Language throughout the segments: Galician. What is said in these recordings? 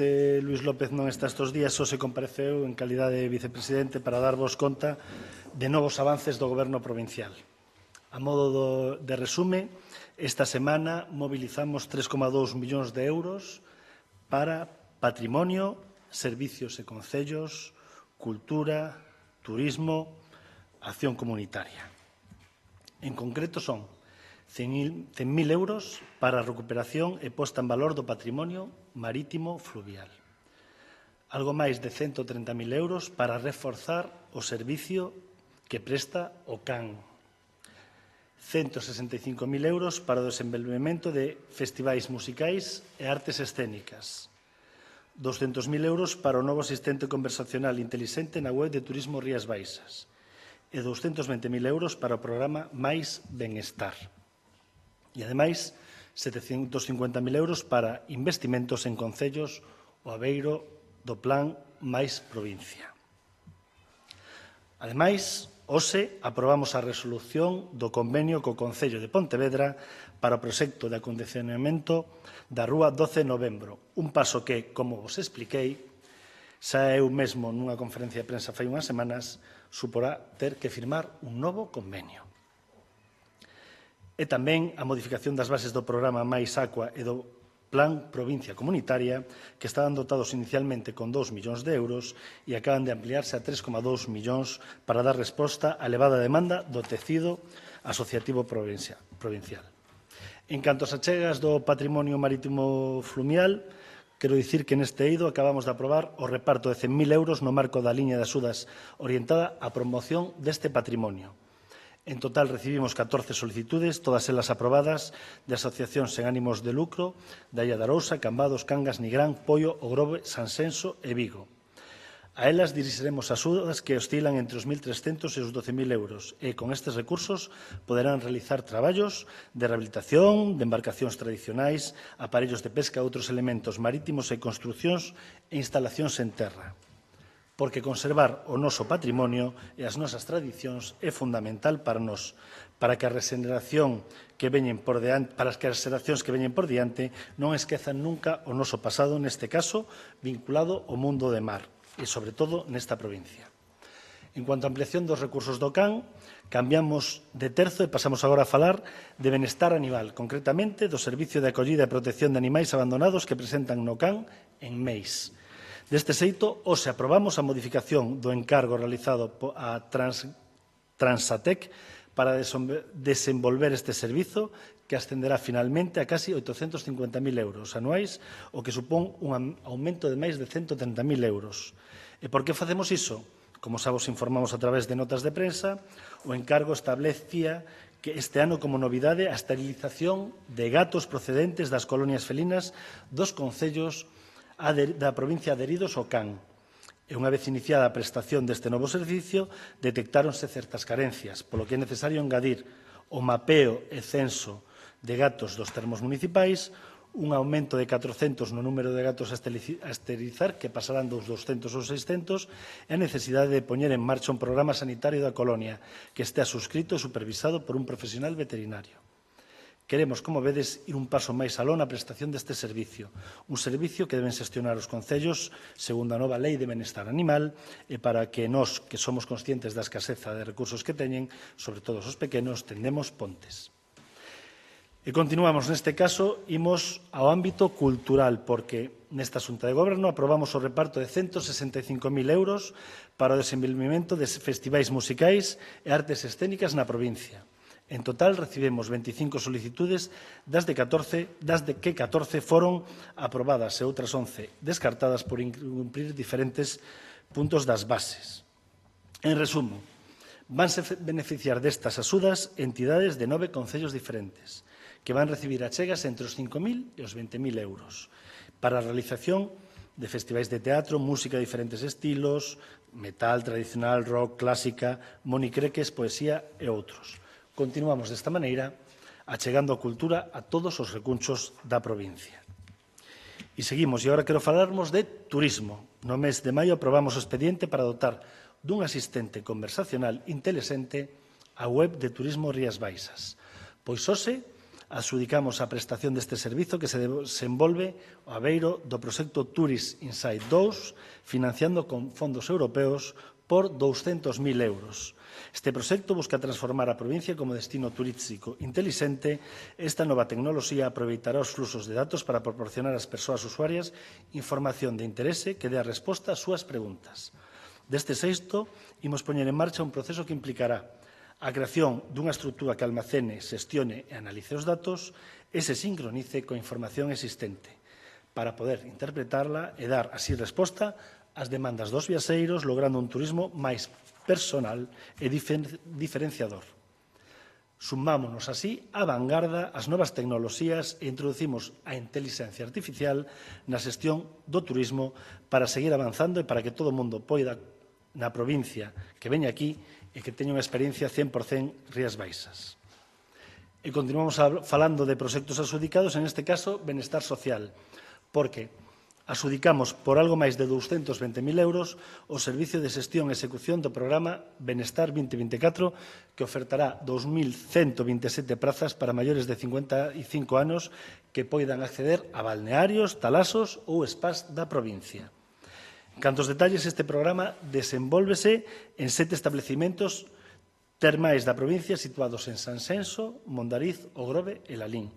vicepresidente Luís López non está estes días, só se compareceu en calidade de vicepresidente para darvos conta de novos avances do Goberno provincial. A modo de resume, esta semana mobilizamos 3,2 millóns de euros para patrimonio, servicios e concellos, cultura, turismo, acción comunitaria. En concreto son 100.000 euros para a recuperación e posta en valor do patrimonio marítimo fluvial. Algo máis de 130.000 euros para reforzar o servicio que presta o CAN. 165.000 euros para o desenvolvemento de festivais musicais e artes escénicas. 200.000 euros para o novo asistente conversacional intelixente na web de Turismo Rías Baixas. E 220.000 euros para o programa Mais Benestar. E, ademais, 750.000 euros para investimentos en concellos o abeiro do Plan Mais Provincia. Ademais, hoxe aprobamos a resolución do convenio co Concello de Pontevedra para o proxecto de acondicionamento da Rúa 12 de Novembro, un paso que, como vos expliquei, xa eu mesmo nunha conferencia de prensa fai unhas semanas, suporá ter que firmar un novo convenio. E tamén a modificación das bases do programa Mais Aqua e do Plan Provincia Comunitaria, que estaban dotados inicialmente con 2 millóns de euros e acaban de ampliarse a 3,2 millóns para dar resposta á elevada demanda do tecido asociativo provincial. En canto ás achegas do patrimonio marítimo fluvial, quero dicir que neste eido acabamos de aprobar o reparto de 100.000 euros no marco da liña de axudas orientada á promoción deste patrimonio. En total recibimos 14 solicitudes, todas elas aprobadas, de asociacións sen ánimos de lucro da Illa de Arousa, Cambados, Cangas, Nigrán, Poio, Ogrove, Sanxenxo e Vigo. A elas dirixiremos axudas que oscilan entre os 1.300 e os 12.000 euros e con estes recursos poderán realizar traballos de rehabilitación de embarcacións tradicionais, aparellos de pesca e outros elementos marítimos e construcións e instalacións en terra. Porque conservar o noso patrimonio e as nosas tradicións é fundamental para nós, para que as xeracións que veñen por diante non esquezan nunca o noso pasado, neste caso, vinculado ao mundo de mar e, sobre todo, nesta provincia. En cuanto á ampliación dos recursos do CAN, cambiamos de terzo e pasamos agora a falar de benestar animal, concretamente do Servicio de Acollida e Protección de Animais Abandonados que presentan no CAN en MEIS. Deste xeito, hoxe aprobamos a modificación do encargo realizado a Transatec para desenvolver este servizo que ascenderá finalmente a casi 850.000 euros anuais, o que supón un aumento de máis de 130.000 euros. E por que facemos iso? Como xa vos informamos a través de notas de prensa, o encargo establecía que este ano como novidade a esterilización de gatos procedentes das colonias felinas dos concellos da provincia adheridos ao CAN. E unha vez iniciada a prestación deste novo servicio, detectáronse certas carencias, polo que é necesario engadir o mapeo e censo de gatos dos termos municipais, un aumento de 400 no número de gatos a esterilizar, que pasarán dos 200 aos 600, e a necesidade de poñer en marcha un programa sanitario da colonia que estea suscrito e supervisado por un profesional veterinario. Queremos, como vedes, ir un paso máis aló na prestación deste servicio, un servicio que deben xestionar os concellos segundo a nova Lei de Benestar Animal e para que nós, que somos conscientes da escaseza de recursos que teñen, sobre todo os pequenos, tendemos pontes. E continuamos, neste caso, imos ao ámbito cultural, porque nesta Xunta de Goberno aprobamos o reparto de 165.000 euros para o desenvolvemento de festivais musicais e artes escénicas na provincia. En total, recibimos 25 solicitudes, das que 14 foron aprobadas e outras 11 descartadas por incumprir diferentes puntos das bases. En resumo, vanse beneficiar destas axudas entidades de 9 concellos diferentes, que van recibir achegas entre os 5.000 e os 20.000 euros para a realización de festivais de teatro, música de diferentes estilos, metal, tradicional, rock, clásica, monicreques, poesía e outros. Continuamos desta maneira, achegando a cultura a todos os recunchos da provincia. E seguimos, e agora quero falarmos de turismo. No mes de maio aprobamos o expediente para dotar dun asistente conversacional intelixente a web de Turismo Rías Baixas. Pois hoxe adxudicamos a prestación deste servizo que se desenvolve ao abeiro do proxecto Tourist Insight 2, financiando con fondos europeos por 200.000 euros. Este proxecto busca transformar a provincia como destino turístico intelixente. Esta nova tecnoloxía aproveitará os fluxos de datos para proporcionar ás persoas usuarias información de interese que dé a resposta ás súas preguntas. Deste xeito, imos poñer en marcha un proceso que implicará a creación dunha estrutura que almacene, xestione e analice os datos e se sincronice coa información existente para poder interpretarla e dar así resposta ás demandas dos viaxeiros, logrando un turismo máis personal e diferenciador. Sumámonos así á vanguarda ás novas tecnoloxías e introducimos a inteligencia artificial na xestión do turismo para seguir avanzando e para que todo o mundo poida na provincia que veña aquí e que teña unha experiencia 100% Rías Baixas. E continuamos falando de proxectos adxudicados, en este caso, benestar social, porque adxudicamos por algo máis de 220.000 euros o servicio de xestión e execución do programa Benestar 2024, que ofertará 2.127 prazas para maiores de 55 anos que poidan acceder a balnearios, talasos ou spas da provincia. En canto aos detalles, este programa desenvólvese en 7 establecimentos termais da provincia situados en Sanxenxo, Mondariz, O Grove e Lalín,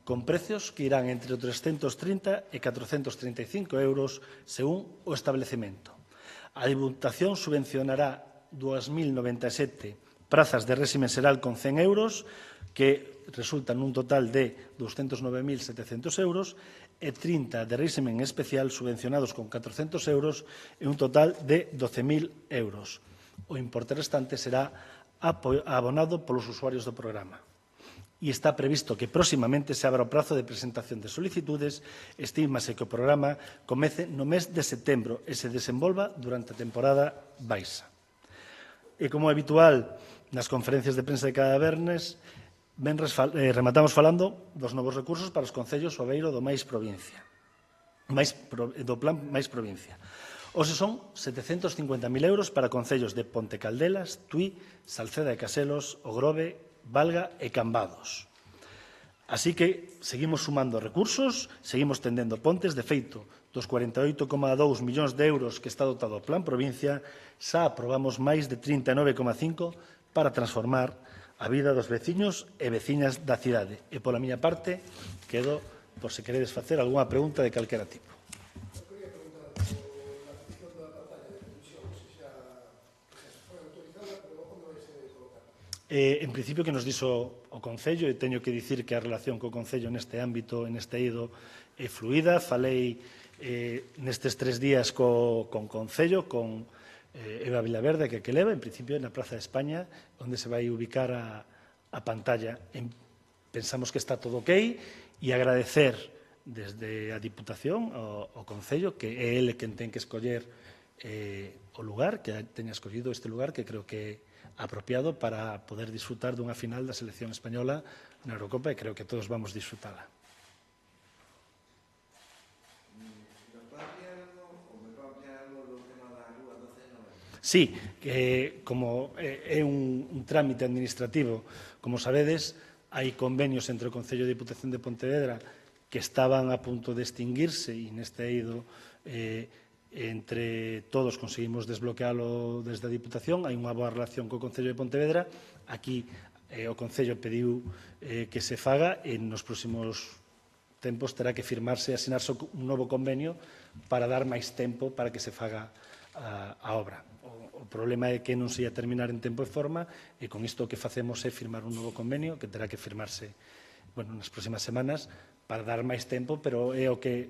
con precios que irán entre 330 e 435 euros según o establecemento. A Deputación subvencionará 2.097 prazas de réxime xeral con 100 euros, que resultan un total de 209.700 euros, e 30 de réxime especial subvencionados con 400 euros e un total de 12.000 euros. O importe restante será abonado polos usuarios do programa. E está previsto que próximamente se abra o prazo de presentación de solicitudes. Estímase que o programa comece no mes de setembro e se desenvolva durante a temporada baixa. E como é habitual nas conferencias de prensa de cada vernes, rematamos falando dos novos recursos para os concellos o abeiro do do plan máis provincia. Hoxe son 750.000 euros para concellos de Ponte Caldelas, Tui, Salceda de Caselos, O Grove, Valga e Cambados. Así que seguimos sumando recursos, seguimos tendendo pontes. De feito, dos 48,2 millóns de euros que está dotado o Plan Provincia, xa aprobamos máis de 39,5 para transformar a vida dos veciños e veciñas da cidade. E, pola miña parte, quedo por se queredes facer algunha pregunta de calquera tipo. En principio, que nos dixo o Concello, e teño que dicir que a relación co Concello neste ámbito, neste eido, é fluida. Falei nestes 3 días con Concello, con Eva Vilaverde, que leva, en principio, na Praza de España, onde se vai ubicar a pantalla. Pensamos que está todo ok e agradecer desde a Diputación ao Concello, que é ele quen ten que escoller o lugar, que teña escollido este lugar, que creo que é apropiado para poder disfrutar dunha final da selección española na Eurocopa, e creo que todos vamos disfrutala. Sí, como é un trámite administrativo, como sabedes, hai convenios entre o Concello e a Diputación de Pontevedra que estaban a punto de extinguirse, e neste eido entre todos conseguimos desbloquealo desde a Diputación. Hai unha boa relación co Concello de Pontevedra. Aquí o Concello pediu que se faga, e nos próximos tempos terá que firmarse e asinarse un novo convenio para dar máis tempo para que se faga a obra. O problema é que non se ia terminar en tempo e forma, e con isto o que facemos é firmar un novo convenio que terá que firmarse nas próximas semanas para dar máis tempo, pero é o que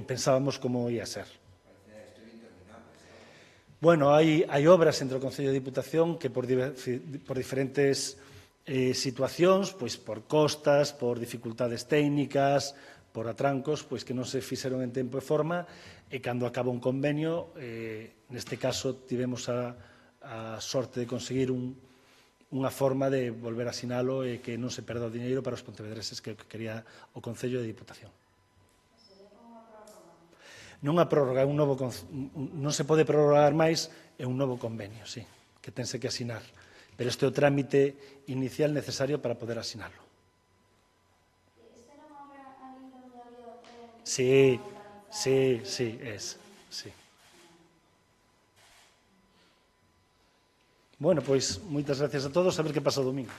pensábamos como ia ser. Bueno, hai obras entre o Concello e a Diputación que por diferentes situacións, pois por costas, por dificultades técnicas, por atrancos, pois que non se fixeron en tempo e forma, e cando acaba un convenio, neste caso tivemos a sorte de conseguir unha forma de volver a asinalo e que non se perda o diñeiro para os pontevedreses, que quería o Concello e a Diputación. Non a prórroga, non se pode prorrogar máis, é un novo convenio, sí, que tense que asinar. Pero este é o trámite inicial necesario para poder asinalo. Sí, sí, sí, sí. Bueno, pois, moitas gracias a todos, a ver que pasa o domingo.